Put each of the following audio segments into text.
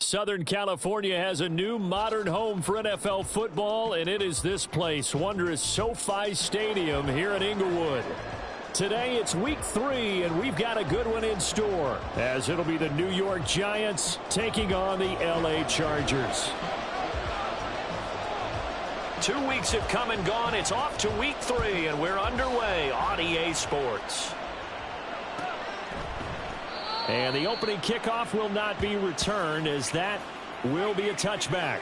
Southern California has a new modern home for NFL football, and it is this place, wondrous SoFi Stadium here in Inglewood. Today it's week 3, and we've got a good one in store, as it'll be the New York Giants taking on the LA Chargers. 2 weeks have come and gone. It's off to week 3, and we're underway on EA Sports. And the opening kickoff will not be returned, as that will be a touchback.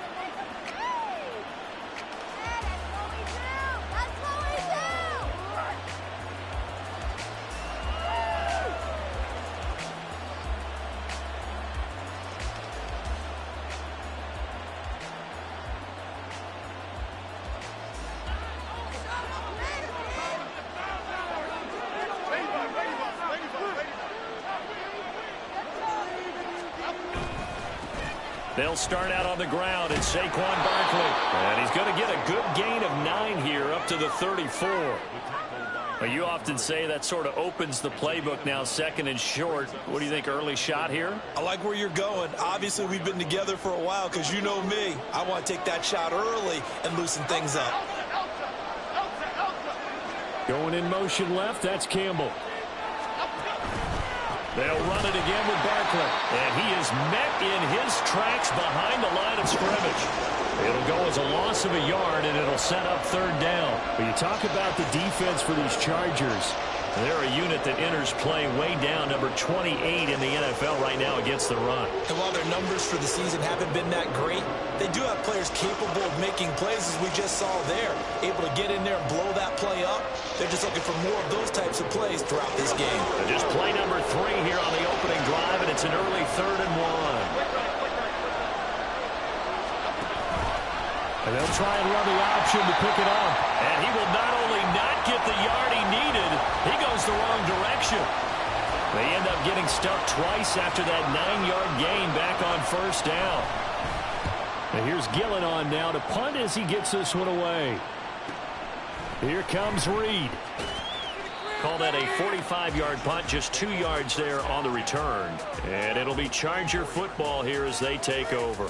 They'll start out on the ground, and Saquon Barkley. And he's going to get a good gain of 9 here, up to the 34. Well, you often say that sort of opens the playbook now, 2nd and short. What do you think, early shot here? I like where you're going. Obviously, we've been together for a while, because you know me. I want to take that shot early and loosen things up. Going in motion left, that's Campbell. They'll run it again with Barkley. And he is met in his tracks behind the line of scrimmage. It'll go as a loss of a yard, and it'll set up 3rd down. But you talk about the defense for these Chargers. They're a unit that enters play way down, number 28 in the NFL right now against the run. And while their numbers for the season haven't been that great, they do have players capable of making plays, as we just saw there. Able to get in there and blow that play up. They're just looking for more of those types of plays throughout this game. Just play number 3 here on the opening drive, and it's an early 3rd and 1. And they'll try and run the option to pick it up. And he will not only not get the yard he needed, he goes the wrong direction. They end up getting stuck twice after that 9-yard gain back on 1st down. And here's Gillen on now to punt as he gets this one away. Here comes Reed. Call that a 45-yard punt, just 2 yards there on the return. And it'll be Charger football here as they take over.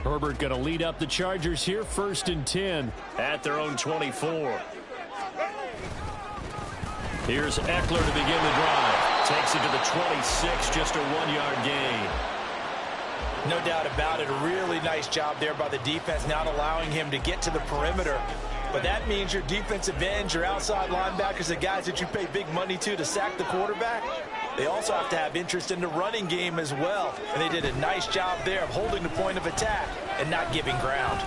Herbert going to lead up the Chargers here, 1st and 10 at their own 24. Here's Eckler to begin the drive. Takes it to the 26, just a 1-yard gain. No doubt about it. A really nice job there by the defense, not allowing him to get to the perimeter. But that means your defensive ends, your outside linebackers, the guys that you pay big money to sack the quarterback, they also have to have interest in the running game as well. And they did a nice job there of holding the point of attack and not giving ground.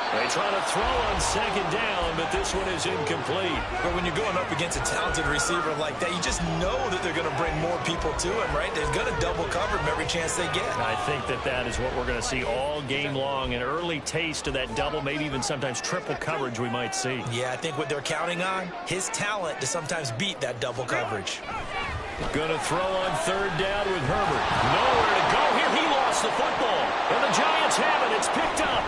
They try to throw on 2nd down, but this one is incomplete. But when you're going up against a talented receiver like that, you just know that they're going to bring more people to him, right? They're going to double cover him every chance they get. I think that is what we're going to see all game long. An early taste of that double, maybe even sometimes triple coverage we might see. Yeah, I think what they're counting on, his talent to sometimes beat that double coverage. Going to throw on 3rd down with Herbert. Nowhere to go here. He lost the football. And the Giants have it. It's picked up.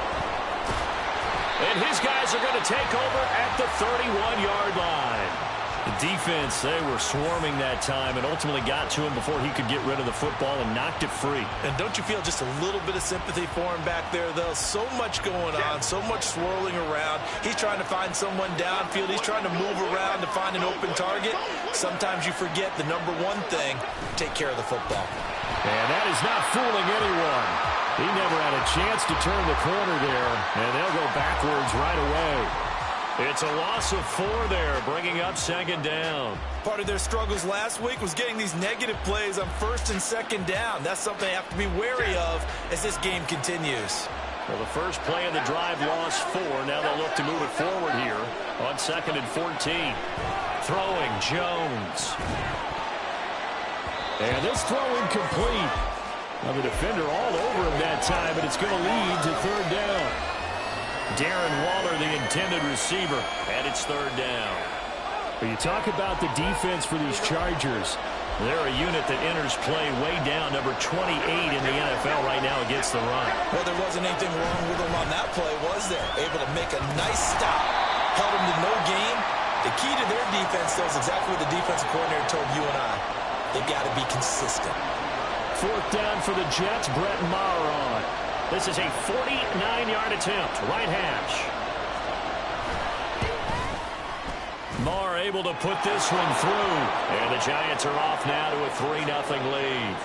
And his guys are going to take over at the 31-yard line. The defense, they were swarming that time and ultimately got to him before he could get rid of the football and knocked it free. And don't you feel just a little bit of sympathy for him back there, though? So much going on, so much swirling around. He's trying to find someone downfield. He's trying to move around to find an open target. Sometimes you forget the number one thing, take care of the football. And that is not fooling anyone. He never had a chance to turn the corner there, and they'll go backwards right away. It's a loss of 4 there, bringing up 2nd down. Part of their struggles last week was getting these negative plays on 1st and 2nd down. That's something they have to be wary of as this game continues. Well, the first play of the drive lost 4. Now they'll look to move it forward here on 2nd and 14. Throwing Jones. And this throw incomplete. Now the defender all over him that time, but it's going to lead to 3rd down. Darren Waller, the intended receiver, and it's 3rd down. But you talk about the defense for these Chargers. They're a unit that enters play way down, number 28 in the NFL right now against the run. Well, there wasn't anything wrong with them on that play, was there? Able to make a nice stop, held them to no gain. The key to their defense, though, is exactly what the defensive coordinator told you and I. They've got to be consistent. Fourth down for the Jets, Brett Maher on. This is a 49-yard attempt, right hash. Maher able to put this one through. And the Giants are off now to a 3-0 lead.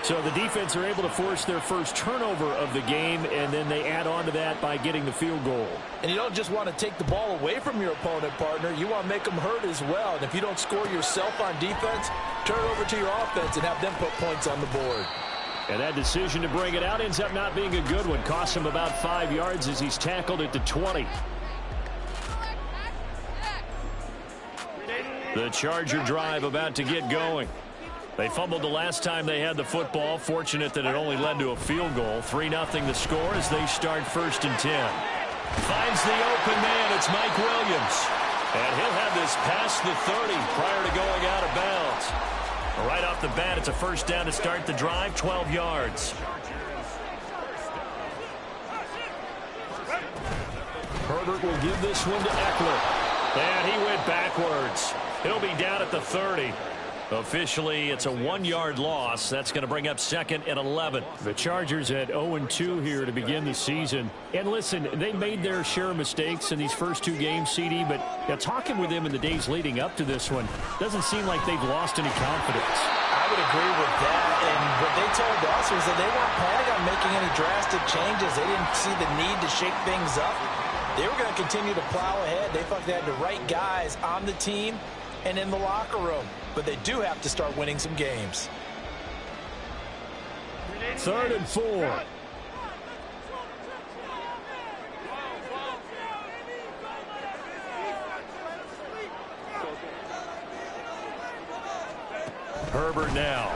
So the defense are able to force their first turnover of the game, and then they add on to that by getting the field goal. And you don't just want to take the ball away from your opponent, partner. You want to make them hurt as well. And if you don't score yourself on defense, turn it over to your offense and have them put points on the board. And that decision to bring it out ends up not being a good one. Costs him about 5 yards as he's tackled at the 20. The Charger drive about to get going. They fumbled the last time they had the football. Fortunate that it only led to a field goal. 3-0 the score as they start 1st and 10. Finds the open man. It's Mike Williams. And he'll have this past the 30 prior to going out of bounds. Right off the bat, it's a first down to start the drive, 12 yards. Herbert will give this one to Eckler. And he went backwards. He'll be down at the 30. Officially, it's a 1-yard loss. That's going to bring up 2nd and 11. The Chargers at 0-2 here to begin the season. And listen, they made their share of mistakes in these first 2 games, CD, but talking with them in the days leading up to this one, doesn't seem like they've lost any confidence. I would agree with that. And what they told us was that they weren't planning on making any drastic changes. They didn't see the need to shake things up. They were going to continue to plow ahead. They thought they had the right guys on the team and in the locker room. But they do have to start winning some games. 3rd and 4. Herbert now.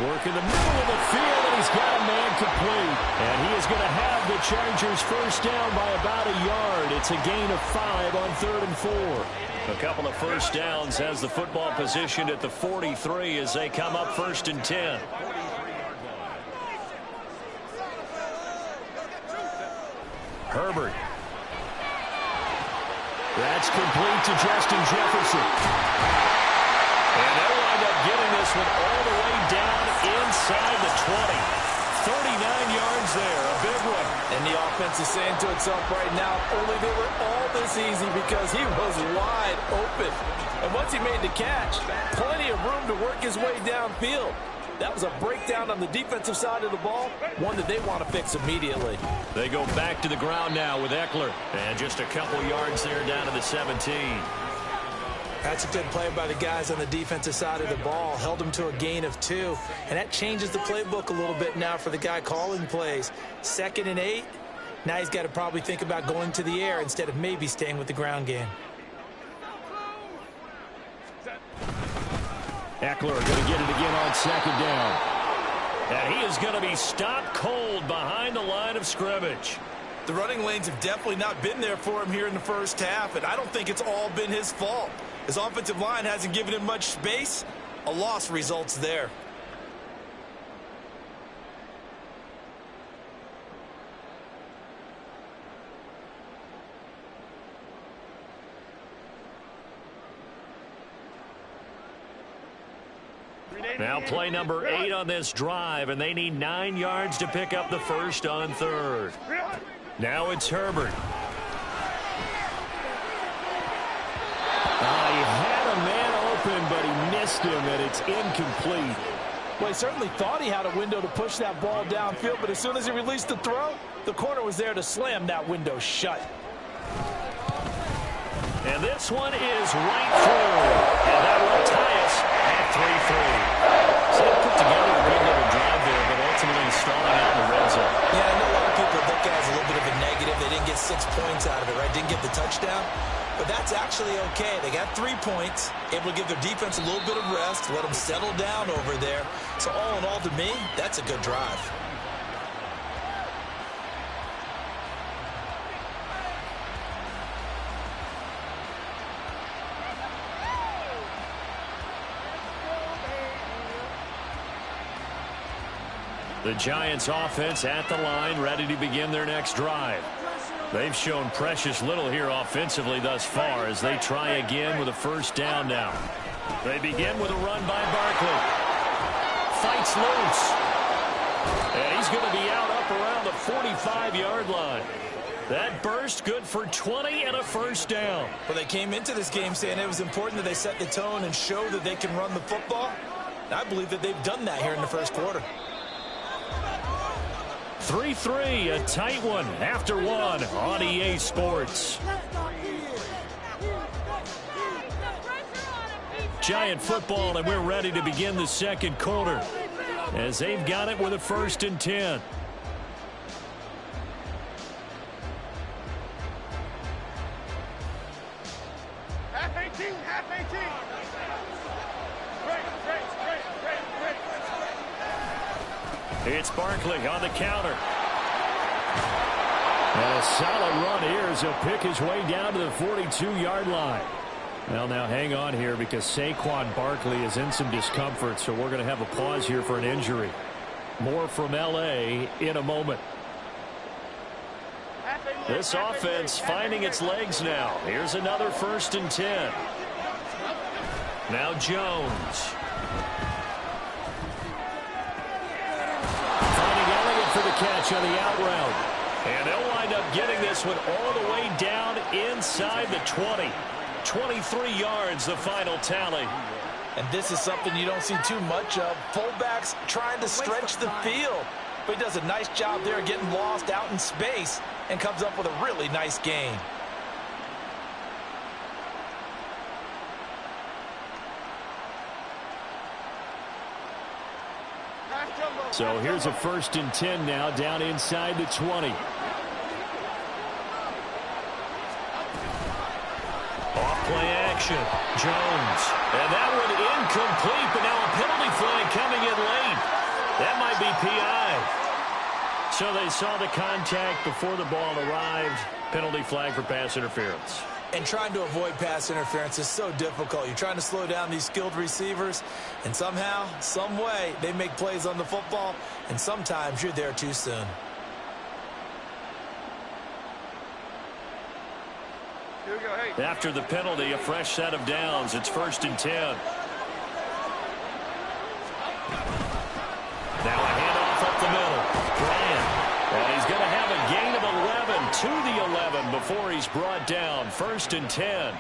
Work in the middle of the field, and he's got a man complete. And he is going to have the Chargers first down by about a yard. It's a gain of 5 on 3rd and 4. A couple of first downs has the football positioned at the 43 as they come up 1st and 10. Herbert. That's complete to Justin Jefferson. And they'll wind up getting this one all the way down inside the 20. 39 yards there, a big one. And the offense is saying to itself right now, only they were all this easy because he was wide open. And once he made the catch, plenty of room to work his way downfield. That was a breakdown on the defensive side of the ball, one that they want to fix immediately. They go back to the ground now with Eckler. And just a couple yards there down to the 17. That's a good play by the guys on the defensive side of the ball. Held them to a gain of 2. And that changes the playbook a little bit now for the guy calling plays. 2nd and 8. Now he's got to probably think about going to the air instead of maybe staying with the ground game. Eckler going to get it again on 2nd down. And he is going to be stopped cold behind the line of scrimmage. The running lanes have definitely not been there for him here in the first half, and I don't think it's all been his fault. His offensive line hasn't given him much space. A loss results there. Now play number 8 on this drive, and they need 9 yards to pick up the first on 3rd. Now it's Herbert. He had a man open, but he missed him, and it's incomplete. Well, he certainly thought he had a window to push that ball downfield, but as soon as he released the throw, the corner was there to slam that window shut. And this one is right through. And that will tie us at 3-3. So they put together a good little drive there, but ultimately stalling out in the red zone. Yeah, I know a lot of people look at it as a little bit of a negative. They didn't get 6 points out of it, right? Didn't get the touchdown. But that's actually okay. They got 3 points, able to give their defense a little bit of rest, let them settle down over there. So all in all, to me, that's a good drive. The Giants offense at the line, ready to begin their next drive. They've shown precious little here offensively thus far as they try again with a first down now. They begin with a run by Barkley. Fights loose. And he's going to be out up around the 45-yard line. That burst good for 20 and a first down. Well, they came into this game saying it was important that they set the tone and show that they can run the football. And I believe that they've done that here in the first quarter. 3-3, a tight one after one on EA Sports. Giant football, and we're ready to begin the second quarter as they've got it with a 1st and 10. Half 18, half 18. It's Barkley on the counter. And a solid run here as he'll pick his way down to the 42-yard line. Well, now hang on here because Saquon Barkley is in some discomfort, so we're going to have a pause here for an injury. More from L.A. in a moment. This offense finding its legs now. Here's another 1st and 10. Now Jones. For the catch on the out route. And they'll wind up getting this one all the way down inside the 20. 23 yards, the final tally. And this is something you don't see too much of. Fullbacks trying to stretch the field. But he does a nice job there getting lost out in space and comes up with a really nice gain. So here's a 1st and 10 now down inside the 20. Off play action. Jones. And that one incomplete, but now a penalty flag coming in late. That might be PI. So they saw the contact before the ball arrived. Penalty flag for pass interference. And trying to avoid pass interference is so difficult. You're trying to slow down these skilled receivers, and somehow, some way, they make plays on the football, and sometimes you're there too soon. Here we go, hey. After the penalty, a fresh set of downs. It's 1st and 10. Now a handoff up the middle. Bryant. And he's going to have a gain of 11 to the 11 before he's brought down. 1st and 10.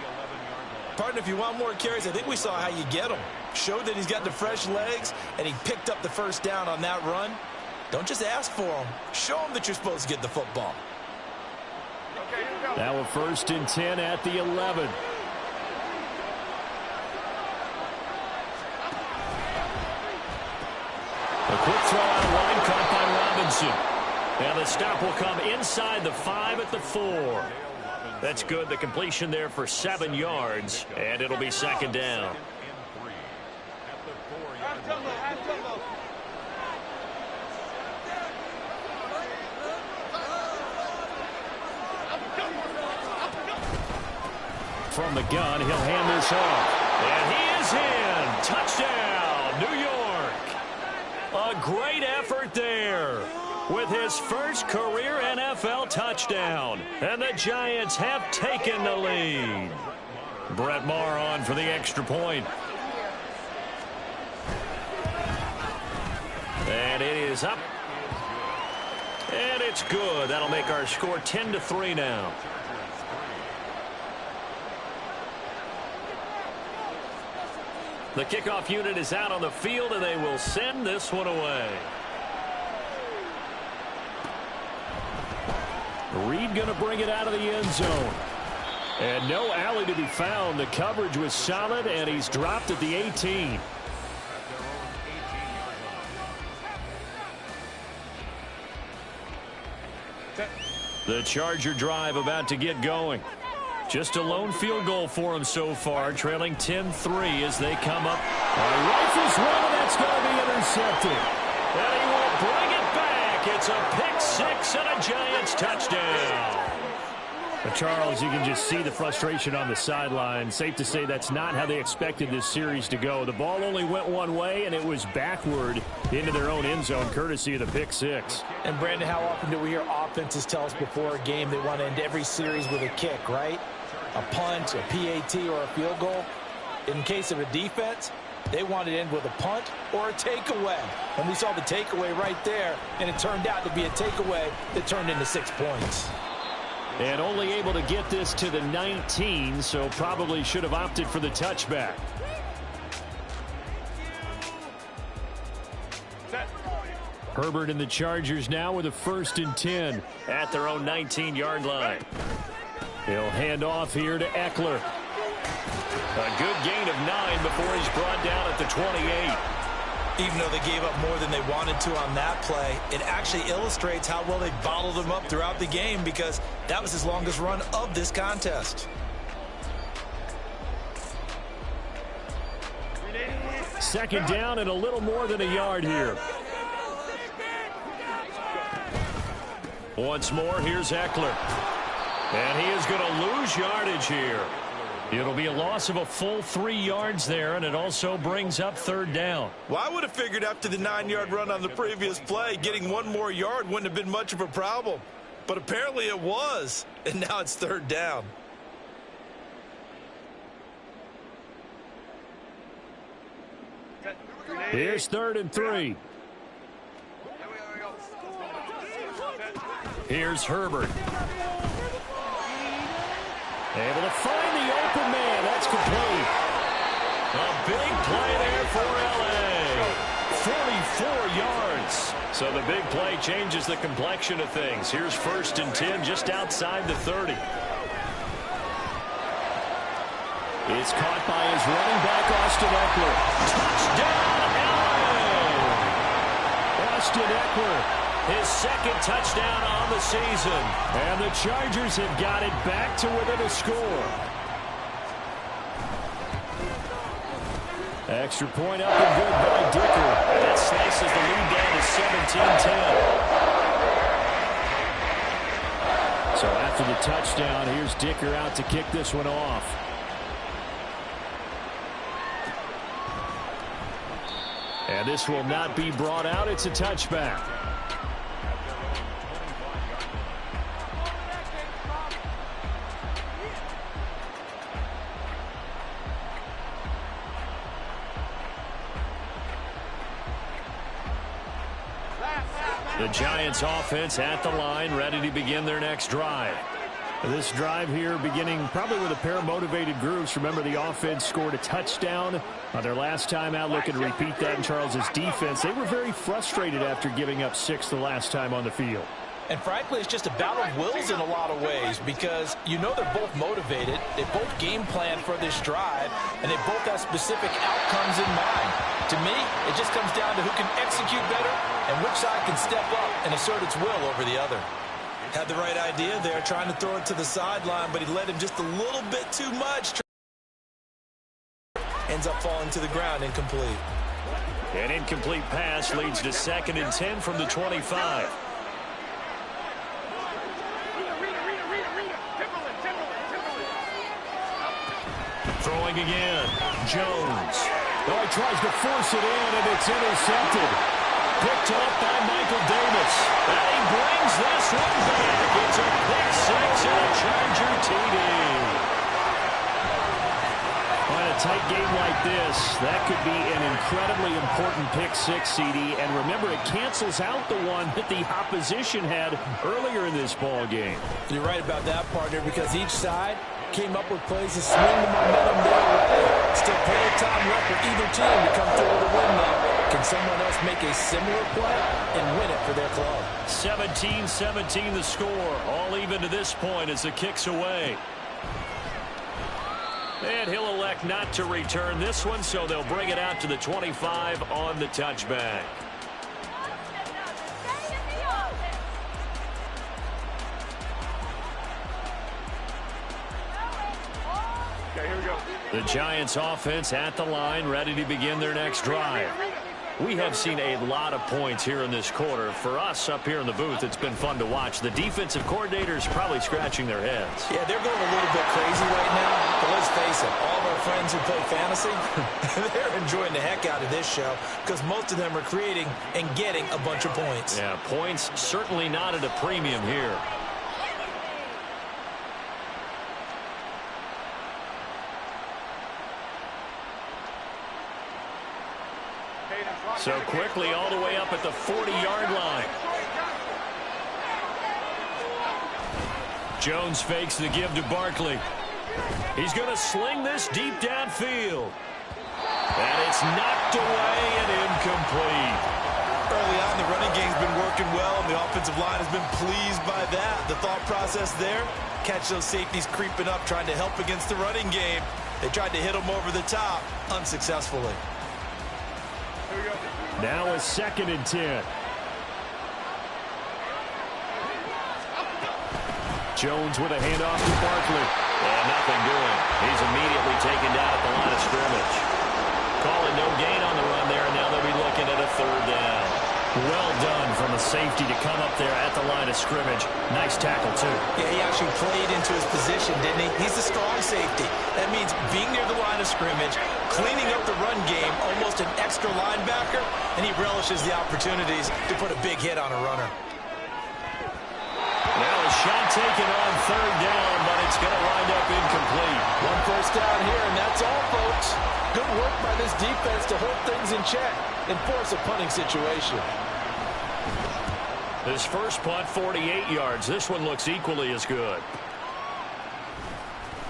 Partner, if you want more carries, I think we saw how you get him. Showed that he's got the fresh legs, and he picked up the first down on that run. Don't just ask for him. Show him that you're supposed to get the football. Okay, here we go. Now a 1st and 10 at the 11. A quick throw out of line caught by Robinson. And the stop will come inside the 5 at the 4. That's good. The completion there for 7 yards. And it'll be 2nd down. From the gun, he'll hand this off. And he is in. Touchdown, New York. A great effort there with his first career NFL touchdown. And the Giants have taken the lead. Brett Maher on for the extra point. And it is up. And it's good. That'll make our score 10-3 now. The kickoff unit is out on the field, and they will send this one away. Reed going to bring it out of the end zone. And no alley to be found. The coverage was solid, and he's dropped at the 18. The Charger drive about to get going. Just a lone field goal for him so far, trailing 10-3 as they come up. Rifles one, and that's going to be intercepted. And he will bring it back. It's a pick six and a Giants touchdown. Charles, you can just see the frustration on the sideline. Safe to say that's not how they expected this series to go. The ball only went one way, and it was backward into their own end zone, courtesy of the pick six. And, Brandon, how often do we hear offenses tell us before a game they want to end every series with a kick, right? A punt, a PAT, or a field goal. In case of a defense, they wanted to end with a punt or a takeaway. And we saw the takeaway right there, and it turned out to be a takeaway that turned into 6 points. And only able to get this to the 19, so probably should have opted for the touchback. Herbert and the Chargers now with a 1st and 10 at their own 19-yard line. He'll hand off here to Eckler. A good gain of 9 before he's brought down at the 28. Even though they gave up more than they wanted to on that play, it actually illustrates how well they bottled him up throughout the game, because that was his longest run of this contest. Second down and a little more than a yard here. Once more, here's Eckler. And he is going to lose yardage here. It'll be a loss of a full 3 yards there, and it also brings up 3rd down. Well, I would have figured after the 9-yard run on the previous play, getting 1 more yard wouldn't have been much of a problem. But apparently it was, and now it's 3rd down. Here's 3rd and 3. Here's Herbert. Able to find the open man. That's complete. A big play there for L.A. 44 yards. So the big play changes the complexion of things. Here's 1st and 10 just outside the 30. It's caught by his running back, Austin Eckler. Touchdown, L.A. Austin Eckler. His 2nd touchdown on the season. And the Chargers have got it back to within a score. Extra point up and good by Dicker. That slices the lead down to 17-10. So after the touchdown, here's Dicker out to kick this one off. And this will not be brought out. It's a touchback. The Giants offense at the line, ready to begin their next drive. This drive here beginning probably with a pair of motivated groups. Remember, the offense scored a touchdown on their last time out, looking to repeat that in Charles's defense. They were very frustrated after giving up 6 the last time on the field. And frankly, it's just a battle of wills in a lot of ways, because you know they're both motivated, they both game plan for this drive, and they both have specific outcomes in mind. To me, it just comes down to who can execute better and which side can step up and assert its will over the other. Had the right idea there, trying to throw it to the sideline, but he led him just a little bit too much. Ends up falling to the ground, incomplete. An incomplete pass leads to 2nd and 10 from the 25. Throwing again. Jones. Oh, he tries to force it in, and it's intercepted. Picked off by Michael Davis. And he brings this one back. It's a pick 6 and a Charger TD. On a tight game like this, that could be an incredibly important pick 6, CD. And remember, it cancels out the one that the opposition had earlier in this ball game. You're right about that, partner, because each side came up with plays to swing the momentum their way. Still plenty of time left for either team to come through with a win, though. Can someone else make a similar play and win it for their club? 17-17 the score. All even to this point as the kick's away. And he'll elect not to return this one, so they'll bring it out to the 25 on the touchback. Okay, here we go. The Giants offense at the line, ready to begin their next drive. We have seen a lot of points here in this quarter. For us up here in the booth, it's been fun to watch. The defensive coordinators probably scratching their heads. Yeah, they're going a little bit crazy right now. But let's face it, all of our friends who play fantasy, they're enjoying the heck out of this show because most of them are creating and getting a bunch of points. Yeah, points certainly not at a premium here. So quickly all the way up at the 40-yard line. Jones fakes the give to Barkley. He's going to sling this deep downfield. And it's knocked away and incomplete. Early on, the running game's been working well, and the offensive line has been pleased by that. The thought process there, catch those safeties creeping up, trying to help against the running game. They tried to hit them over the top, unsuccessfully. Now a 2nd and 10. Jones with a handoff to Barkley. And nothing doing. He's immediately taken down at the line of scrimmage. Calling no gain on the run there, and now they'll be looking at a 3rd down. Well done from the safety to come up there at the line of scrimmage. Nice tackle, too. Yeah, he actually played into his position, didn't he? He's a strong safety. That means being near the line of scrimmage, cleaning up the run game, almost an extra linebacker, and he relishes the opportunities to put a big hit on a runner. Now a shot taken on 3rd down, but it's going to wind up incomplete. 1 first down here, and that's all, folks. Good work by this defense to hold things in check and force a punting situation. This first punt, 48 yards. This one looks equally as good.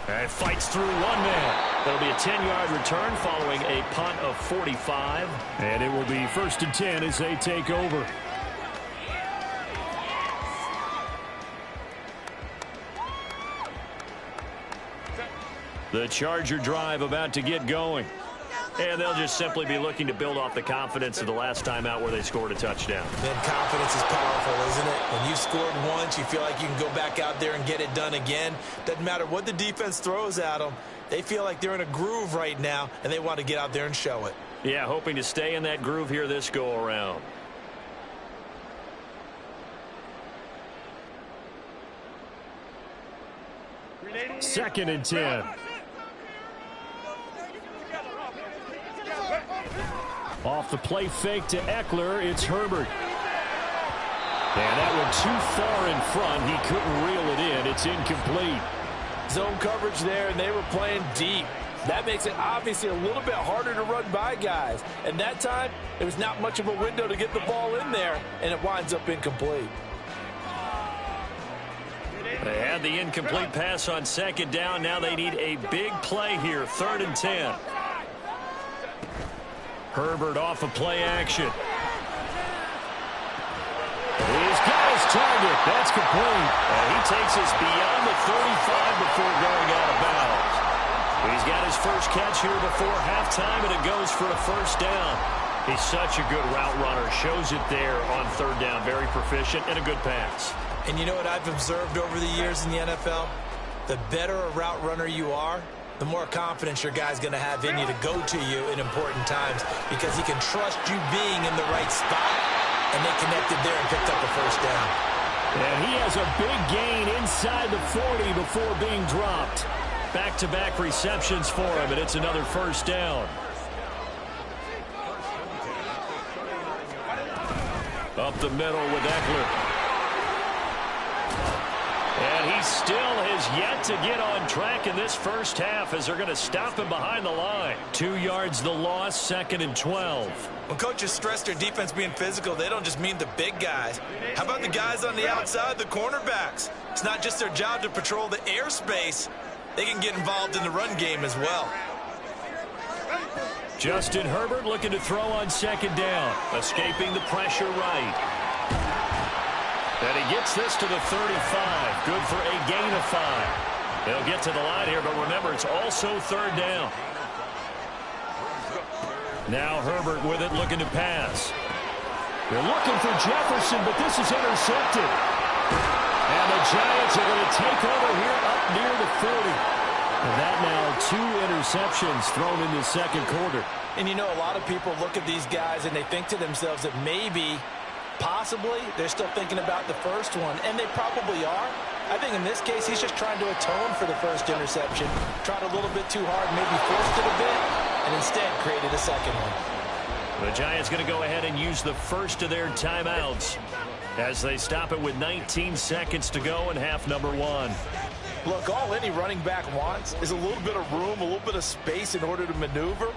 And fights through one man. That'll be a 10-yard return following a punt of 45. And it will be 1st and 10 as they take over. The Charger drive about to get going. And they'll just simply be looking to build off the confidence of the last time out where they scored a touchdown. Then confidence is powerful, isn't it? When you've scored once, you feel like you can go back out there and get it done again. Doesn't matter what the defense throws at them. They feel like they're in a groove right now, and they want to get out there and show it. Yeah, hoping to stay in that groove here this go-around. Second and 10. Off the play fake to Eckler, it's Herbert. And that one too far in front. He couldn't reel it in. It's incomplete. Zone coverage there, and they were playing deep. That makes it obviously a little bit harder to run by guys. And that time, there was not much of a window to get the ball in there, and it winds up incomplete. They had the incomplete pass on 2nd down. Now they need a big play here. 3rd and 10. Herbert off of play action. He's got his target. That's complete. And he takes us beyond the 35 before going out of bounds. He's got his first catch here before halftime, and it goes for a 1st down. He's such a good route runner. Shows it there on 3rd down. Very proficient and a good pass. And you know what I've observed over the years in the NFL? The better a route runner you are, the more confidence your guy's going to have in you to go to you in important times because he can trust you being in the right spot, and they connected there and picked up a 1st down. And he has a big gain inside the 40 before being dropped. Back-to-back receptions for him, and it's another 1st down. Up the middle with Eckler. And he still has yet to get on track in this first half as they're going to stop him behind the line. 2 yards the loss, 2nd and 12. When coaches stress their defense being physical, they don't just mean the big guys. How about the guys on the outside, the cornerbacks? It's not just their job to patrol the airspace. They can get involved in the run game as well. Justin Herbert looking to throw on 2nd down. Escaping the pressure right. And he gets this to the 35. Good for a gain of 5. They'll get to the line here, but remember, it's also 3rd down. Now Herbert with it, looking to pass. They're looking for Jefferson, but this is intercepted. And the Giants are going to take over here up near the 40. And that now 2 interceptions thrown in the second quarter. And you know, a lot of people look at these guys and they think to themselves that maybe, possibly, they're still thinking about the first one. And they probably are. I think in this case, he's just trying to atone for the first interception. Tried a little bit too hard, maybe forced it a bit, and instead created a second one. The Giants going to go ahead and use the first of their timeouts as they stop it with 19 seconds to go in half number 1. Look, all any running back wants is a little bit of room, a little bit of space in order to maneuver.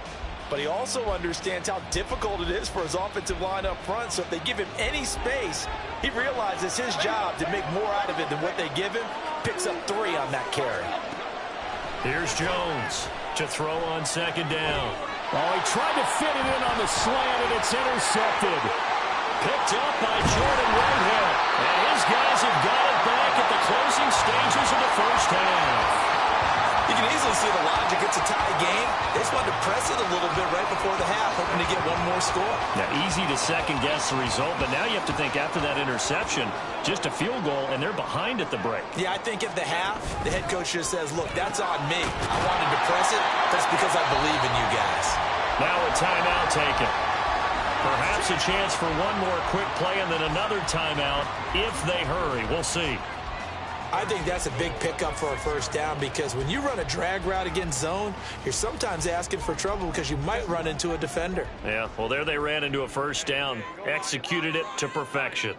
But he also understands how difficult it is for his offensive line up front. So if they give him any space, he realizes his job to make more out of it than what they give him. Picks up 3 on that carry. Here's Jones to throw on second down. Oh, he tried to fit it in on the slant, and it's intercepted. Picked up by Jordan Whitehead. And his guys have got it back at the closing stages of the first half. You can easily see the logic. It's a tie game. They just wanted to press it a little bit right before the half, hoping to get one more score. Now, easy to second-guess the result, but now you have to think after that interception, just a field goal, and they're behind at the break. Yeah, I think at the half, the head coach just says, look, that's on me. I wanted to press it. That's because I believe in you guys. Now a timeout taken. Perhaps a chance for one more quick play and then another timeout if they hurry. We'll see. I think that's a big pickup for a first down because when you run a drag route against zone, you're sometimes asking for trouble because you might run into a defender. Yeah, well, there they ran into a first down, executed it to perfection.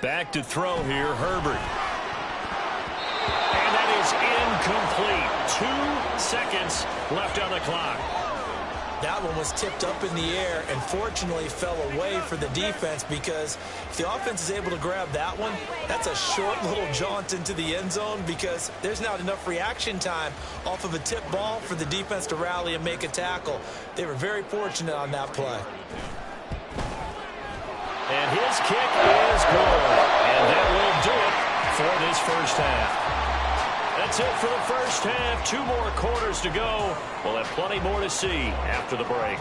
Back to throw here, Herbert. And that is incomplete. 2 seconds left on the clock. That one was tipped up in the air and fortunately fell away for the defense because if the offense is able to grab that one, that's a short little jaunt into the end zone because there's not enough reaction time off of a tip ball for the defense to rally and make a tackle. They were very fortunate on that play. And his kick is good. And that will do it for this first half. That's it for the first half. 2 more quarters to go. We'll have plenty more to see after the break.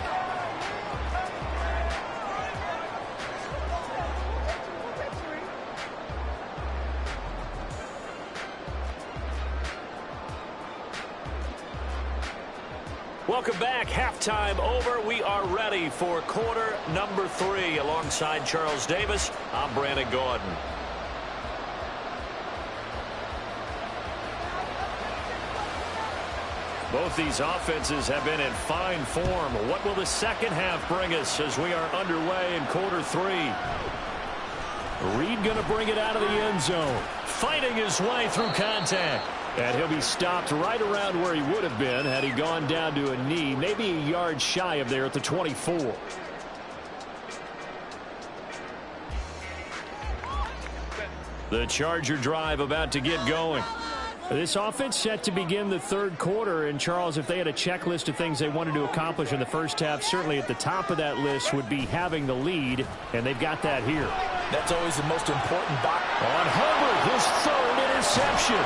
Welcome back. Halftime over. We are ready for quarter number 3. Alongside Charles Davis, I'm Brandon Gordon. Both these offenses have been in fine form. What will the second half bring us as we are underway in quarter 3? Reed going to bring it out of the end zone, fighting his way through contact. And he'll be stopped right around where he would have been had he gone down to a knee, maybe a yard shy of there at the 24. The Charger drive about to get going. This offense set to begin the third quarter, and Charles, if they had a checklist of things they wanted to accomplish in the first half, certainly at the top of that list would be having the lead, and they've got that here. That's always the most important box. On Herbert, his 3rd interception.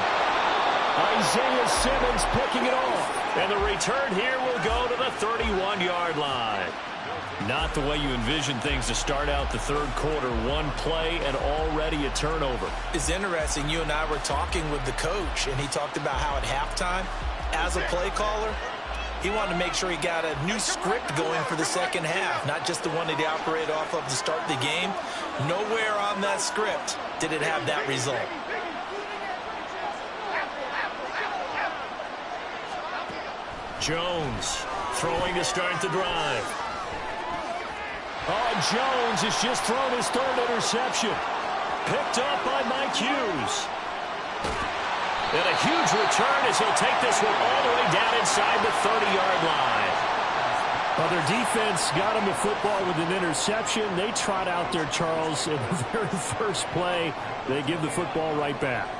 Isaiah Simmons picking it off, and the return here will go to the 31-yard line. Not the way you envision things to start out the third quarter. 1 play and already a turnover. It's interesting. You and I were talking with the coach, and he talked about how at halftime, as a play caller, he wanted to make sure he got a new script going for the second half, not just the one that he operated off of to start the game. Nowhere on that script did it have that result. Jones throwing to start the drive. Oh, Jones has just thrown his 3rd interception. Picked up by Mike Hughes. And a huge return as he'll take this one all the way down inside the 30-yard line. Well, their defense got him the football with an interception. They trot out there, Charles, in the very first play. They give the football right back.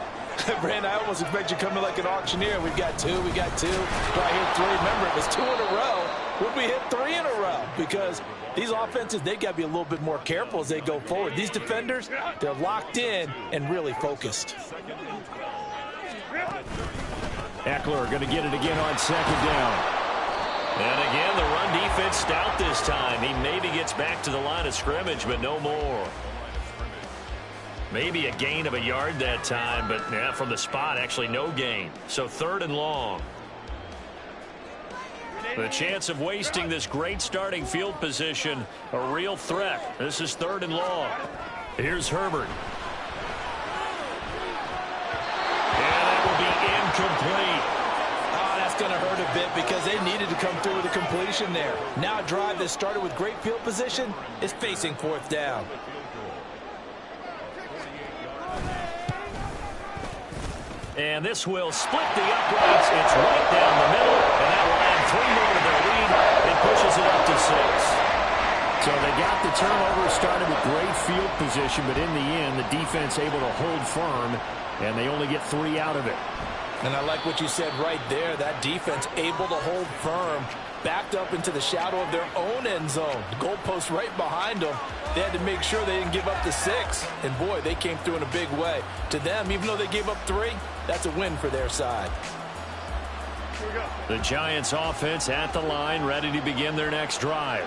Brandon, I almost expect you coming like an auctioneer. We've got 2, we got 2. Do I hit 3? Remember, it was 2 in a row. Would we hit 3 in a row? Because these offenses, they got to be a little bit more careful as they go forward. These defenders, they're locked in and really focused. Eckler going to get it again on second down. And again, the run defense stout this time. He maybe gets back to the line of scrimmage, but no more. Maybe a gain of a yard that time, but yeah, from the spot, actually no gain. So 3rd and long. The chance of wasting this great starting field position, a real threat. This is 3rd and long. Here's Herbert. And that will be incomplete. Oh, that's going to hurt a bit because they needed to come through with a completion there. Now a drive that started with great field position is facing 4th down. And this will split the uprights. It's right down the middle, and that will add 3 more to their lead. It pushes it up to 6. So they got the turnover, started with great field position, but in the end, the defense able to hold firm, and they only get 3 out of it. And I like what you said right there. That defense able to hold firm, backed up into the shadow of their own end zone. The goalpost right behind them. They had to make sure they didn't give up the 6. And, boy, they came through in a big way. To them, even though they gave up 3, that's a win for their side. The Giants offense at the line, ready to begin their next drive.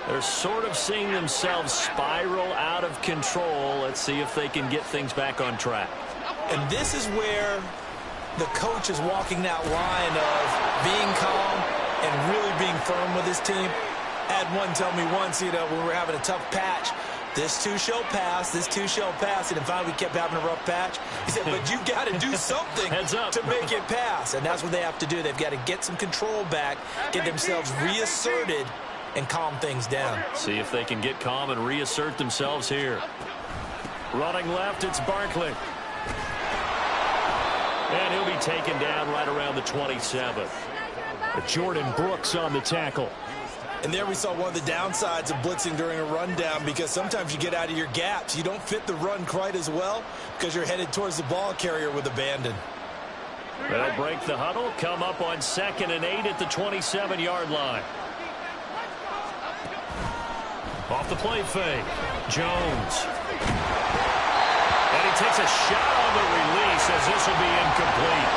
They're sort of seeing themselves spiral out of control. Let's see if they can get things back on track. And this is where the coach is walking that line of being calm and really being firm with his team. I had one tell me once, when we were having a tough patch, this too shall pass, this too shall pass. And finally we kept having a rough patch. He said, but you got to do something to make it pass. And that's what they have to do. They've got to get some control back, get themselves reasserted, and calm things down. See if they can get calm and reassert themselves here. Running left, it's Barkley. And he'll be taken down right around the 27th. Jordan Brooks on the tackle. And there we saw one of the downsides of blitzing during a rundown, because sometimes you get out of your gaps. You don't fit the run quite as well because you're headed towards the ball carrier with abandon. They'll break the huddle, come up on 2nd and 8 at the 27-yard line. Off the play fake, Jones. And he takes a shot on the release as this will be incomplete.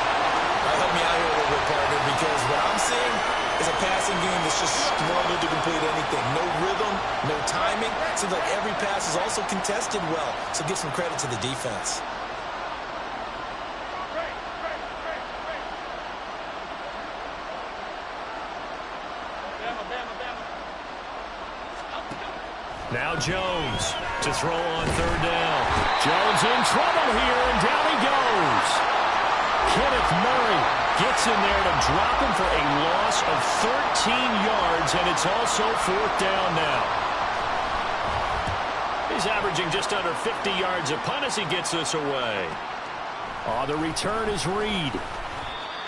Help me out here a little bit, partner, because what I'm seeing is a passing game that's just struggled to complete anything. No rhythm, no timing. Seems like every pass is also contested well, so give some credit to the defense. Now Jones to throw on 3rd down. Jones in trouble here, and down he goes. Kenneth Murray gets in there to drop him for a loss of 13 yards, and it's also 4th down now. He's averaging just under 50 yards a punt as he gets this away. The return is Reed.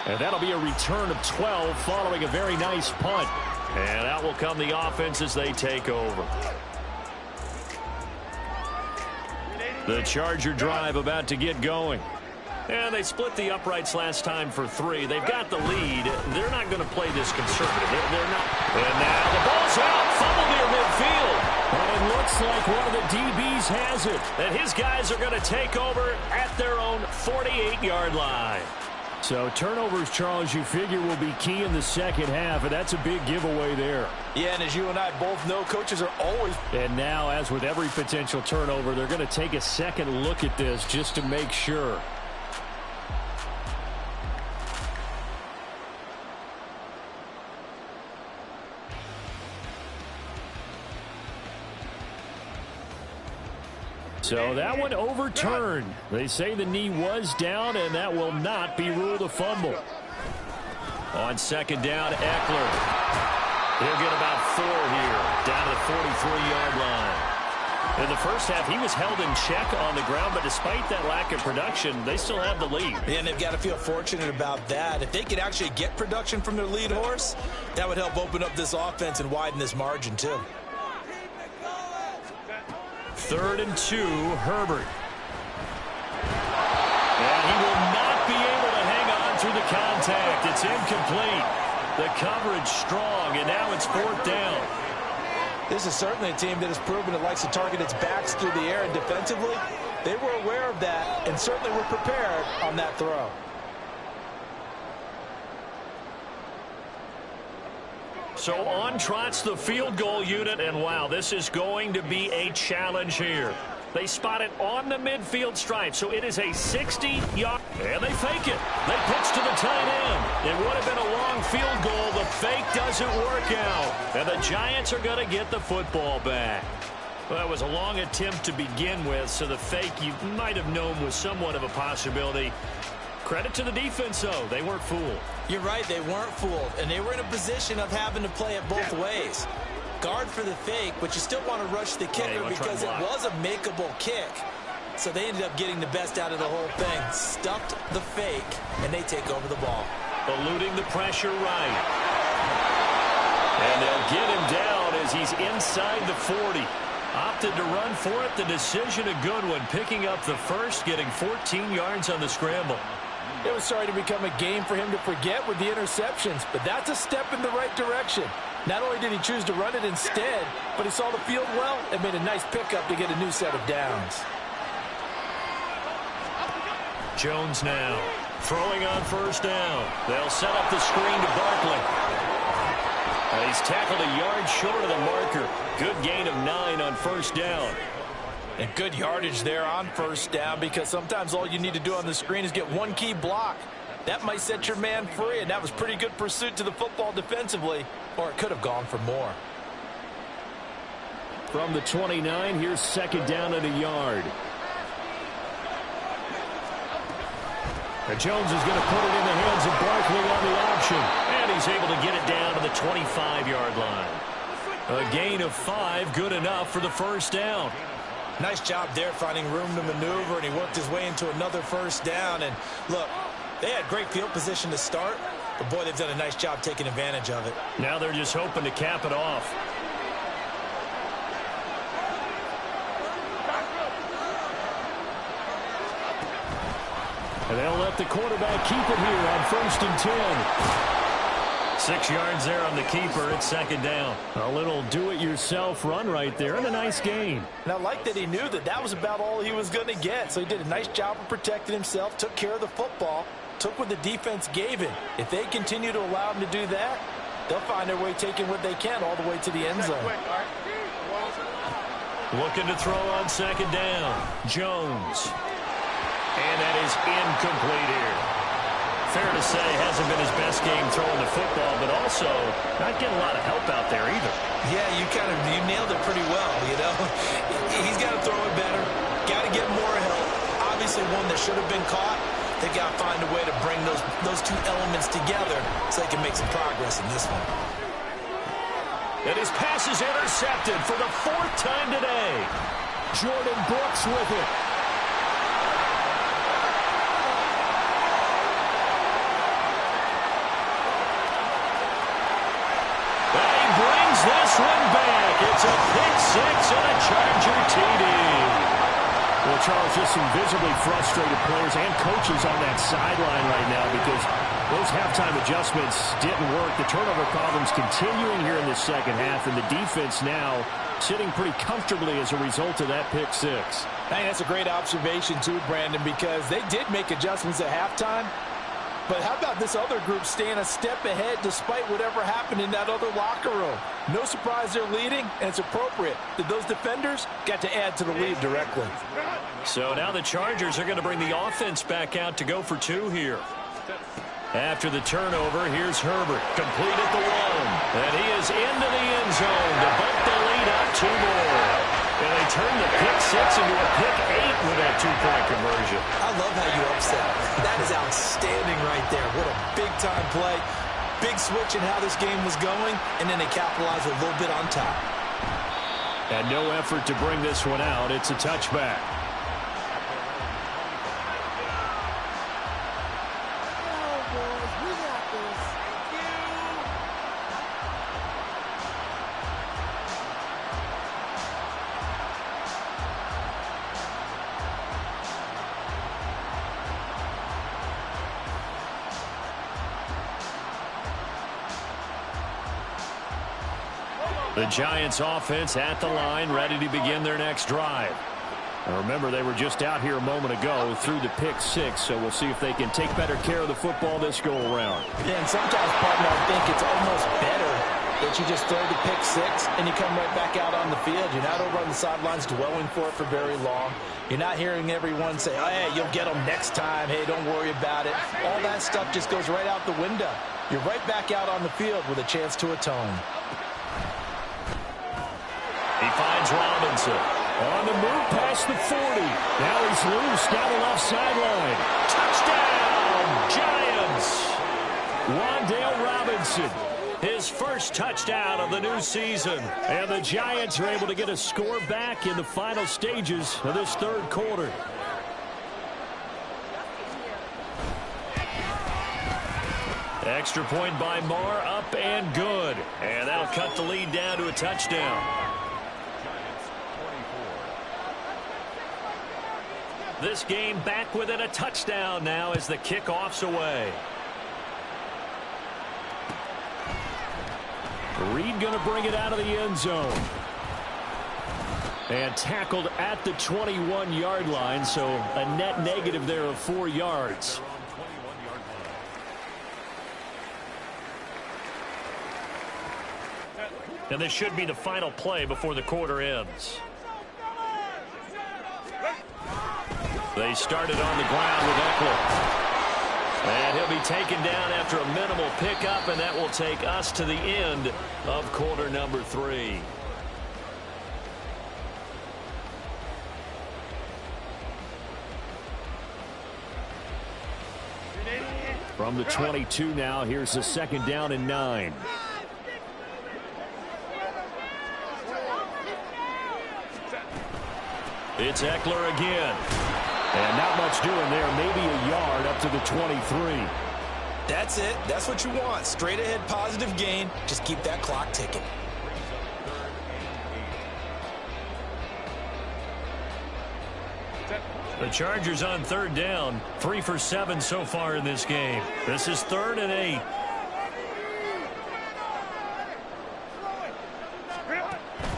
And that'll be a return of 12 following a very nice punt. And out will come the offense as they take over. The Charger drive about to get going. And they split the uprights last time for 3. They've got the lead. They're not going to play this conservative. They're not. And now the ball's out. Fumble near midfield. And it looks like one of the DBs has it. And his guys are going to take over at their own 48-yard line. So turnovers, Charles, you figure will be key in the second half, and that's a big giveaway there. Yeah, and as you and I both know, coaches are always... And now, as with every potential turnover, they're going to take a second look at this just to make sure. So that one overturned. They say the knee was down, and that will not be ruled a fumble. On 2nd down, Eckler. He'll get about 4 here, down to the 43-yard line. In the first half, he was held in check on the ground, but despite that lack of production, they still have the lead. And they've got to feel fortunate about that. If they could actually get production from their lead horse, that would help open up this offense and widen this margin, too. 3rd and 2, Herbert. And he will not be able to hang on through the contact. It's incomplete. The coverage strong, and now it's 4th down. This is certainly a team that has proven it likes to target its backs through the air, and defensively, they were aware of that and certainly were prepared on that throw. So on trots the field goal unit, and wow, this is going to be a challenge here. They spot it on the midfield stripe, so it is a 60-yard, and they fake it. They pitch to the tight end. It would have been a long field goal. The fake doesn't work out, and the Giants are going to get the football back. Well, that was a long attempt to begin with, so the fake you might have known was somewhat of a possibility. Credit to the defense, though. They weren't fooled. You're right, they weren't fooled, and they were in a position of having to play it both ways. Guard for the fake, but you still want to rush the kicker because it was a makeable kick. So they ended up getting the best out of the whole thing. Stuffed the fake, and they take over the ball. Eluding the pressure right. And they'll get him down as he's inside the 40. Opted to run for it. The decision a good one. Picking up the first, getting 14 yards on the scramble. It was starting to become a game for him to forget with the interceptions, but that's a step in the right direction. Not only did he choose to run it instead, but he saw the field well and made a nice pickup to get a new set of downs. Jones now throwing on first down. They'll set up the screen to Barkley. And he's tackled a yard short of the marker. Good gain of 9 on first down. And good yardage there on first down because sometimes all you need to do on the screen is get one key block. That might set your man free, and that was pretty good pursuit to the football defensively, or it could have gone for more. From the 29, here's second down at a yard. And Jones is going to put it in the hands of Barkley on the option, and he's able to get it down to the 25-yard line. A gain of 5, good enough for the first down. Nice job there finding room to maneuver, and he worked his way into another first down. And look, they had great field position to start, but boy, they've done a nice job taking advantage of it. Now they're just hoping to cap it off. And they'll let the quarterback keep it here on first and 10. 6 yards there on the keeper. It's second down. A little do-it-yourself run right there and a nice gain. And I like that he knew that that was about all he was going to get. So he did a nice job of protecting himself, took care of the football, took what the defense gave him. If they continue to allow him to do that, they'll find their way taking what they can all the way to the end zone. Looking to throw on second down. Jones. And that is incomplete here. Fair to say, hasn't been his best game throwing the football, but also not getting a lot of help out there either. Yeah, you nailed it pretty well, you know. He's got to throw it better, got to get more help. Obviously one that should have been caught. They got to find a way to bring those two elements together so they can make some progress in this one. And his pass is intercepted for the 4th time today. Jordan Brooks with it. This one back. It's a pick 6 and a Charger TD. Well, Charles, just some visibly frustrated players and coaches on that sideline right now because those halftime adjustments didn't work. The turnover problems continuing here in the second half, and the defense now sitting pretty comfortably as a result of that pick 6. Hey, that's a great observation too, Brandon, because they did make adjustments at halftime. But how about this other group staying a step ahead despite whatever happened in that other locker room? No surprise they're leading, and it's appropriate that those defenders got to add to the lead directly. So now the Chargers are going to bring the offense back out to go for 2 here. After the turnover, here's Herbert. Complete at the 1. And he is into the end zone to bump the lead up 2 more. And they turn the pick 6 into a pick 8 with that 2-point conversion. I love how you upset. That is outstanding right there. What a big-time play. Big switch in how this game was going, and then they capitalized a little bit on top. And no effort to bring this one out. It's a touchback. The Giants offense at the line, ready to begin their next drive. Now remember, they were just out here a moment ago through the pick 6, so we'll see if they can take better care of the football this go-around. Yeah, and sometimes, partner, I think it's almost better that you just throw the pick six and you come right back out on the field. You're not over on the sidelines dwelling for it for very long. You're not hearing everyone say, oh, hey, you'll get them next time. Hey, don't worry about it. All that stuff just goes right out the window. You're right back out on the field with a chance to atone. He finds Robinson. On the move past the 40. Now he's loose down the left sideline. Touchdown, Giants! Wan'Dale Robinson, his first touchdown of the new season. And the Giants are able to get a score back in the final stages of this third quarter. Extra point by Marr, up and good. And that'll cut the lead down to a touchdown. This game back within a touchdown now as the kickoff's away. Reed going to bring it out of the end zone. And tackled at the 21-yard line, so a net negative there of 4 yards. And this should be the final play before the quarter ends. They started on the ground with Eckler. And he'll be taken down after a minimal pickup, and that will take us to the end of quarter number 3. From the 22 now, here's the second down and 9. It's Eckler again. And not much doing there. Maybe a yard up to the 23. That's it. That's what you want. Straight ahead positive gain. Just keep that clock ticking. The Chargers on third down. 3 for 7 so far in this game. This is 3rd and 8.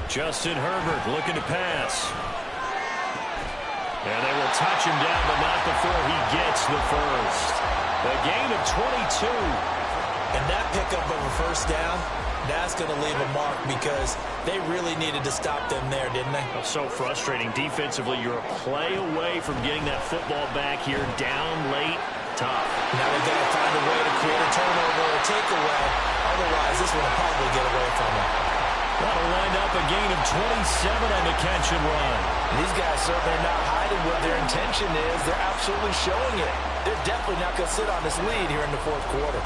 Justin Herbert looking to pass. And they will touch him down, but not before he gets the first. A gain of 22. And that pickup of a first down, that's going to leave a mark because they really needed to stop them there, didn't they? So frustrating. Defensively, you're a play away from getting that football back here. Down late, tough. Now they've got to find a way to create a turnover or a takeaway. Otherwise, this one will probably get away from them. That'll wind up a gain of 27 on the catch and run. These guys certainly are not hiding what their intention is. They're absolutely showing it. They're definitely not going to sit on this lead here in the fourth quarter.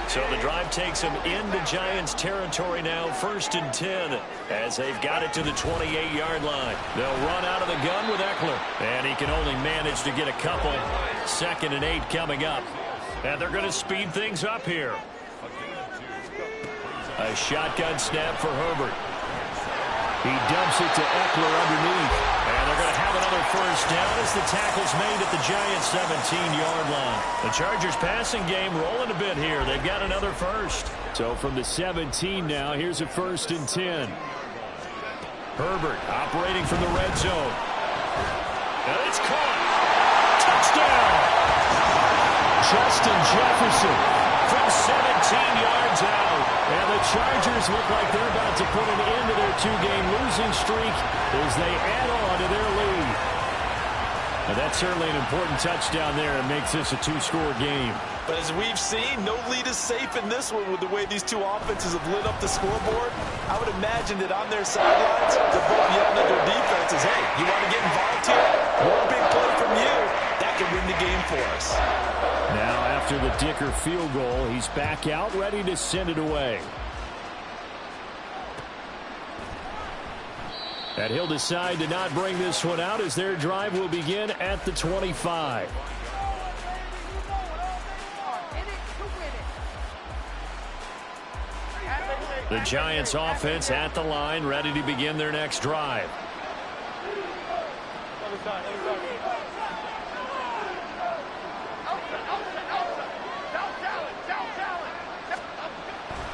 So the drive takes them into Giants territory now, 1st and 10, as they've got it to the 28-yard line. They'll run out of the gun with Eckler, and he can only manage to get a couple. 2nd and 8 coming up. And they're going to speed things up here. A shotgun snap for Herbert. He dumps it to Eckler underneath. And they're going to have another first down as the tackle's made at the Giants' 17-yard line. The Chargers passing game rolling a bit here. They've got another first. So from the 17 now, here's a 1st and 10. Herbert operating from the red zone. And it's caught. Touchdown! Justin Jefferson from 17 yards out. And the Chargers look like they're about to put an end to their 2-game losing streak as they add on to their lead. And that's certainly an important touchdown there and makes this a 2-score game. But as we've seen, no lead is safe in this one with the way these two offenses have lit up the scoreboard. I would imagine that on their sidelines, they're both yelling at their defenses, hey, you want to get involved here? One big play from you, that can win the game for us. Now after the Dicker field goal, he's back out ready to send it away. And he'll decide to not bring this one out as their drive will begin at the 25. The Giants offense at the line, ready to begin their next drive.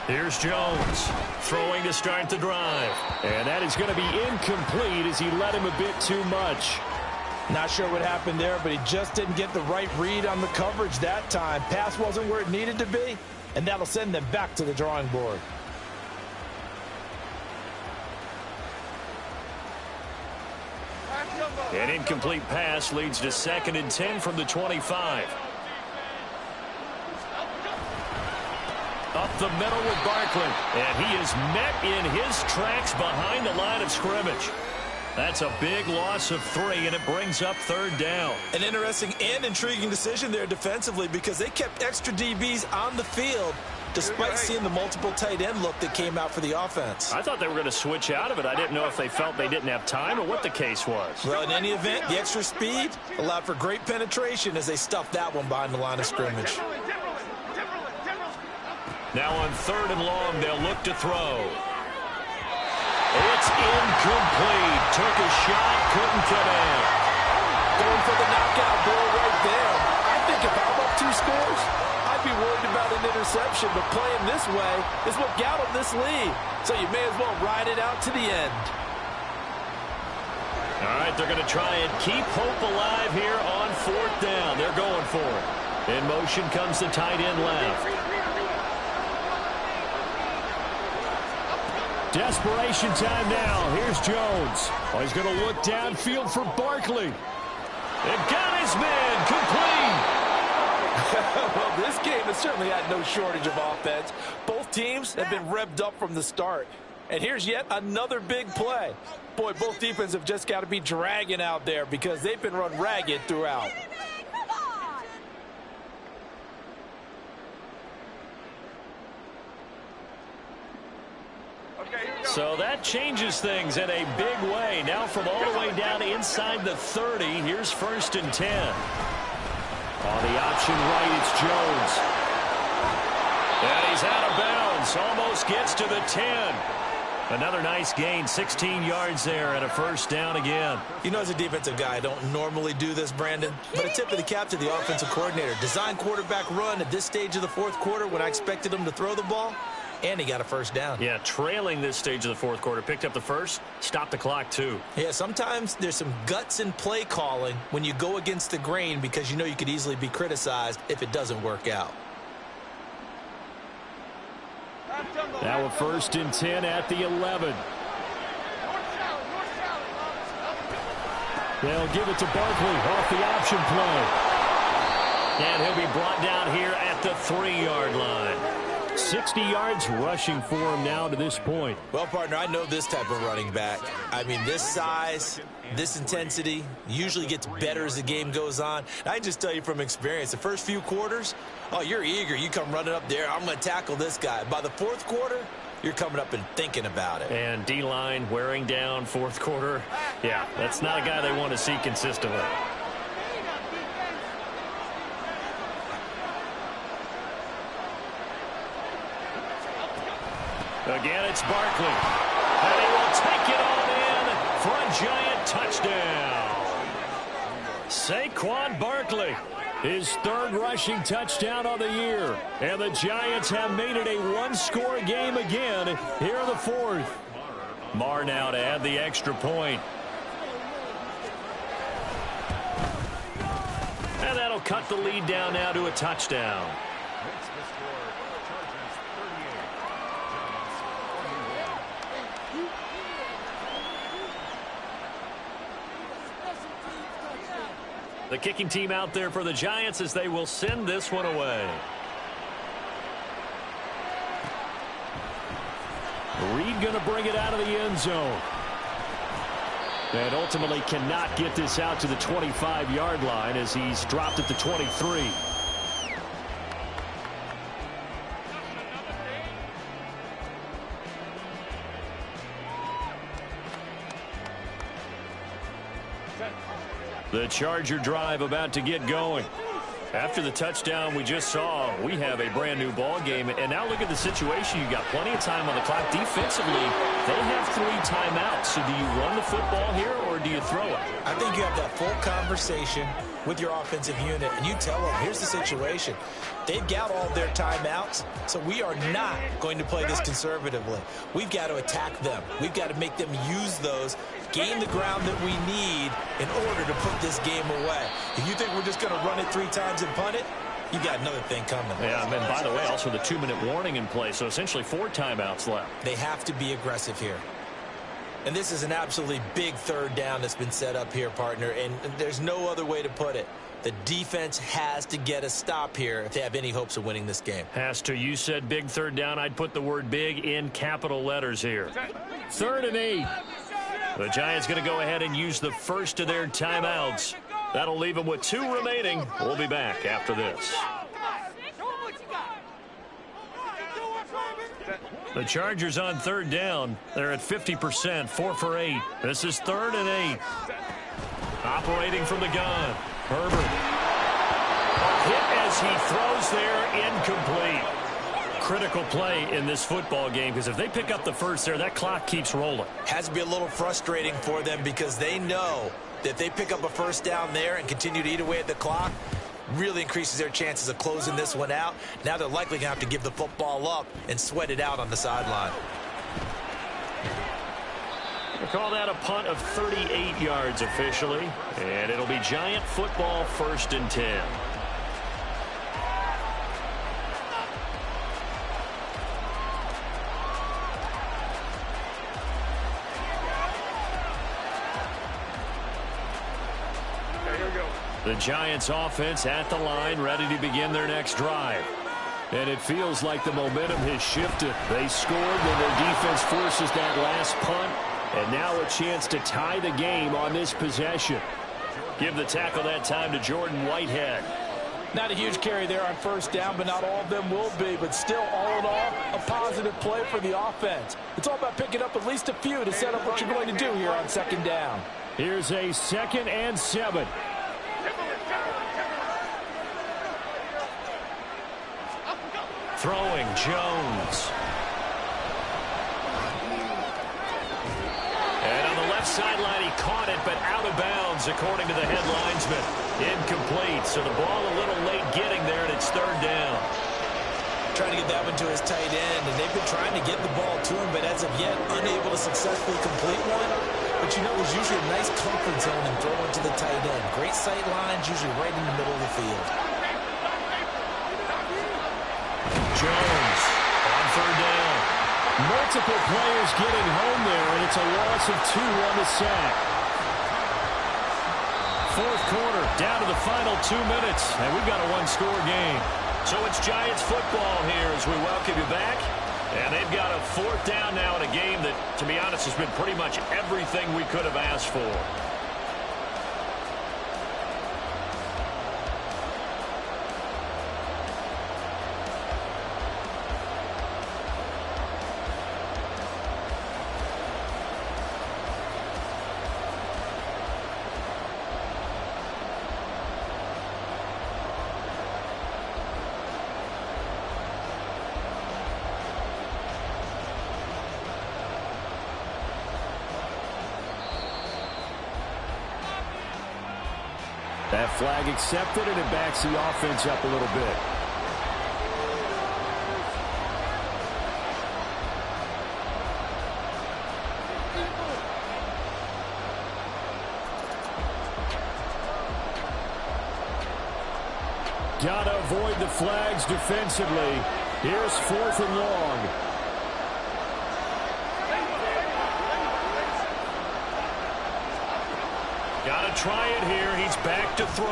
Here's Jones throwing to start the drive. And that is going to be incomplete as he let him a bit too much. Not sure what happened there, but he just didn't get the right read on the coverage that time. Pass wasn't where it needed to be, and that'll send them back to the drawing board. An incomplete pass leads to 2nd and 10 from the 25. Up the middle with Barkley. And he is met in his tracks behind the line of scrimmage. That's a big loss of 3, and it brings up 3rd down. An interesting and intriguing decision there defensively because they kept extra DBs on the field despite seeing the multiple tight end look that came out for the offense. I thought they were going to switch out of it. I didn't know if they felt they didn't have time or what the case was. Well, in any event, the extra speed allowed for great penetration as they stuffed that one behind the line of scrimmage. Now on 3rd and long, they'll look to throw. It's incomplete. Took a shot, couldn't connect. Going for the knockout ball right there. I think if I'm up 2 scores, I'd be worried about an interception, but playing this way is what got them this lead. So you may as well ride it out to the end. All right, they're going to try and keep hope alive here on 4th down. They're going for it. In motion comes the tight end left. Desperation time now. Here's Jones. Oh, he's going to look downfield for Barkley. And got his man complete. Well, this game has certainly had no shortage of offense. Both teams have been revved up from the start. And here's yet another big play. Boy, both defenses have just got to be dragging out there because they've been run ragged throughout. So that changes things in a big way. Now from all the way down inside the 30, here's 1st and 10. On the option right, it's Jones. And he's out of bounds. Almost gets to the 10. Another nice gain, 16 yards there, and a 1st down again. You know, as a defensive guy, I don't normally do this, Brandon, but a tip of the cap to the offensive coordinator. Design quarterback run at this stage of the 4th quarter when I expected him to throw the ball. And he got a 1st down. Yeah, trailing this stage of the 4th quarter. Picked up the 1st, stopped the clock too. Yeah, sometimes there's some guts in play calling when you go against the grain because you know you could easily be criticized if it doesn't work out. Now a 1st and 10 at the 11. They'll give it to Barkley off the option play. And he'll be brought down here at the 3-yard line. 60 yards rushing for him now to this point. Well, partner, I know this type of running back. I mean, this size, this intensity usually gets better as the game goes on. And I can just tell you from experience, the first few quarters, oh, you're eager. You come running up there, I'm going to tackle this guy. By the 4th quarter, you're coming up and thinking about it. And D-line wearing down 4th quarter. Yeah, that's not a guy they want to see consistently. Again, it's Barkley. And he will take it on in for a Giant touchdown. Saquon Barkley, his 3rd rushing touchdown of the year. And the Giants have made it a 1-score game again here in the 4th. Marr now to add the extra point. And that'll cut the lead down now to a touchdown. The kicking team out there for the Giants as they will send this one away. Reed going to bring it out of the end zone. And ultimately cannot get this out to the 25-yard line as he's dropped at the 23. The Charger drive about to get going. After the touchdown we just saw, we have a brand new ball game. And now look at the situation. You got plenty of time on the clock. Defensively, they have 3 timeouts. So do you run the football here or do you throw it? I think you have that full conversation with your offensive unit, and you tell them, here's the situation. They've got all their timeouts, so we are not going to play this conservatively. We've got to attack them. We've got to make them use those, gain the ground that we need in order to put this game away. If you think we're just going to run it 3 times and punt it, you got another thing coming. Yeah, and by the way, also the 2-minute warning in play, so essentially 4 timeouts left. They have to be aggressive here. And this is an absolutely big third down that's been set up here, partner, and there's no other way to put it. The defense has to get a stop here if they have any hopes of winning this game. Has to. You said big third down. I'd put the word big in capital letters here. 3rd and 8. The Giants going to go ahead and use the first of their timeouts. That'll leave them with 2 remaining. We'll be back after this. The Chargers on 3rd down. They're at 50%, 4 for 8. This is 3rd and 8. Operating from the gun. Herbert. Hit as he throws there, incomplete. Critical play in this football game, because if they pick up the first there, that clock keeps rolling. Has to be a little frustrating for them because they know that if they pick up a first down there and continue to eat away at the clock, really increases their chances of closing this one out. Now they're likely going to have to give the football up and sweat it out on the sideline. We'll call that a punt of 38 yards officially, and it'll be Giant football, 1st and 10. The Giants offense at the line, ready to begin their next drive. And it feels like the momentum has shifted. They scored when their defense forces that last punt. And now a chance to tie the game on this possession. Give the tackle that time to Jordan Whitehead. Not a huge carry there on 1st down, but not all of them will be. But still, all in all, a positive play for the offense. It's all about picking up at least a few to set up what you're going to do here on 2nd down. Here's a 2nd and 7. Throwing, Jones. And on the left sideline, he caught it, but out of bounds, according to the head linesman. Incomplete, so the ball a little late getting there, and it's 3rd down. Trying to get that one to his tight end, and they've been trying to get the ball to him, but as of yet, unable to successfully complete one. But you know, there's usually a nice comfort zone in throwing to the tight end. Great sight lines, usually right in the middle of the field. Jones on 3rd down. Multiple players getting home there, and it's a loss of 2 on the sack. 4th quarter, down to the final 2 minutes, and we've got a 1-score game. So it's Giants football here as we welcome you back. And they've got a 4th down now in a game that, to be honest, has been pretty much everything we could have asked for. That flag accepted, and it backs the offense up a little bit. Gotta avoid the flags defensively. Here's 4th and long. Got to try it here. He's back to throw.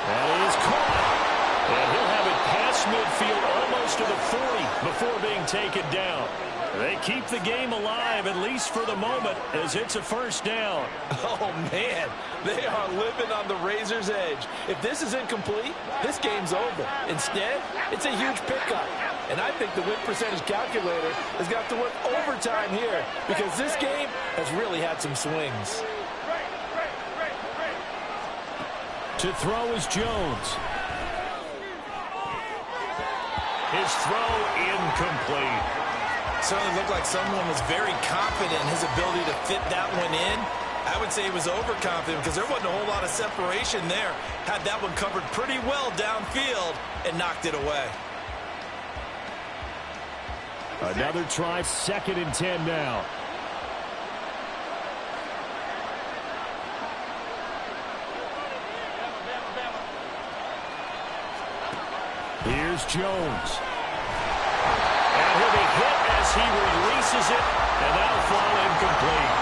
That is caught. And he'll have it past midfield almost to the 40 before being taken down. They keep the game alive, at least for the moment, as it's a 1st down. Oh, man. They are living on the razor's edge. If this is incomplete, this game's over. Instead, it's a huge pickup. And I think the win percentage calculator has got to work overtime here because this game has really had some swings. To throw is Jones. His throw incomplete. Certainly looked like someone was very confident in his ability to fit that one in. I would say he was overconfident because there wasn't a whole lot of separation there. Had that one covered pretty well downfield and knocked it away. Another try, 2nd and 10 now. Here's Jones. And he'll be hit as he releases it, and that'll fall incomplete.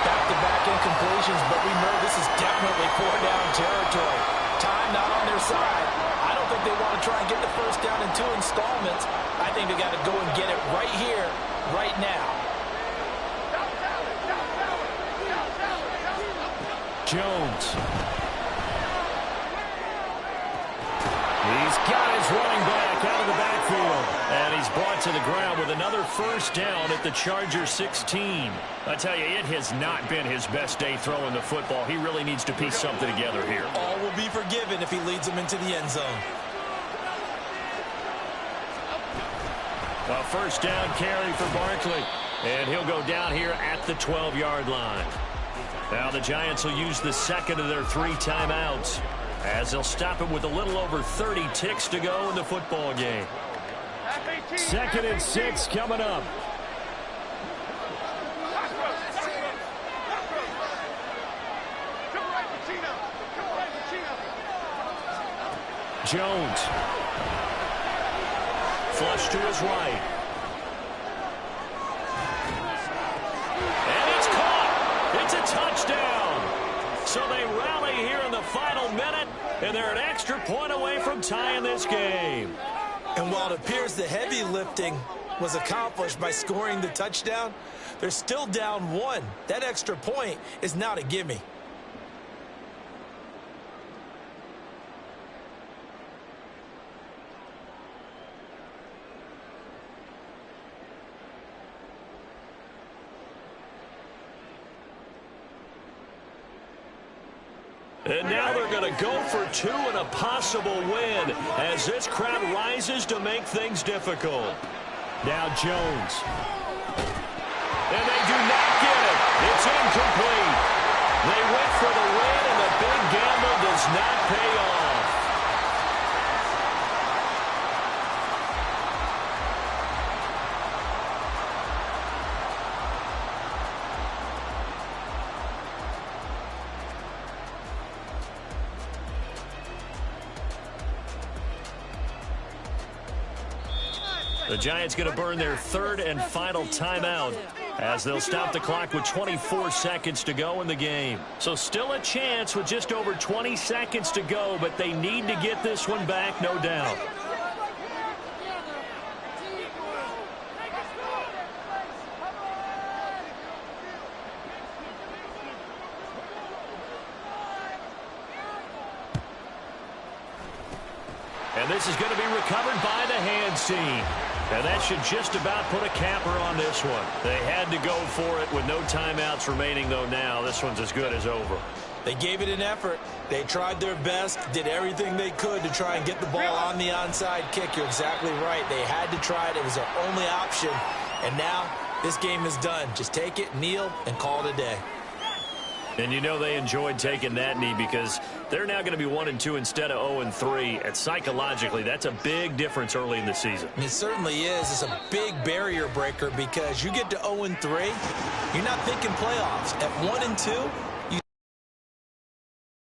Back-to-back incompletions, but we know this is definitely four-down territory. Time not on their side. I don't think they want to try and get the first down in 2 installments. I think they got to go and get it right here, right now. Jones. He's got his running back out of the backfield. And he's brought to the ground with another first down at the Chargers 16. I tell you, it has not been his best day throwing the football. He really needs to piece something together here. All will be forgiven if he leads them into the end zone. A first down carry for Barkley. And he'll go down here at the 12-yard line. Now the Giants will use the second of their 3 timeouts, as they'll stop it with a little over 30 ticks to go in the football game. 2nd and 6 coming up. Jones. Flush to his right. And it's caught. It's a touchdown. So they rally here in the final minute, and they're an extra point away from tying this game. And while it appears the heavy lifting was accomplished by scoring the touchdown, they're still down 1. That extra point is not a gimme. And now they're going to go for 2 and a possible win as this crowd rises to make things difficult. Now Jones. And they do not get it. It's incomplete. They went for the win, and the big gamble does not pay off. The Giants going to burn their 3rd and final timeout as they'll stop the clock with 24 seconds to go in the game. So still a chance with just over 20 seconds to go, but they need to get this one back, no doubt. And this is going to be recovered by the hands team. And that should just about put a capper on this one. They had to go for it with no timeouts remaining, though. Now this one's as good as over. They gave it an effort. They tried their best, did everything they could to try and get the ball on the onside kick. You're exactly right. They had to try it. It was their only option. And now this game is done. Just take it, kneel, and call it a day. And you know they enjoyed taking that knee because they're now going to be 1-2 instead of 0-3. And psychologically, that's a big difference early in the season. It certainly is. It's a big barrier breaker because you get to 0-3, you're not thinking playoffs. At 1-2,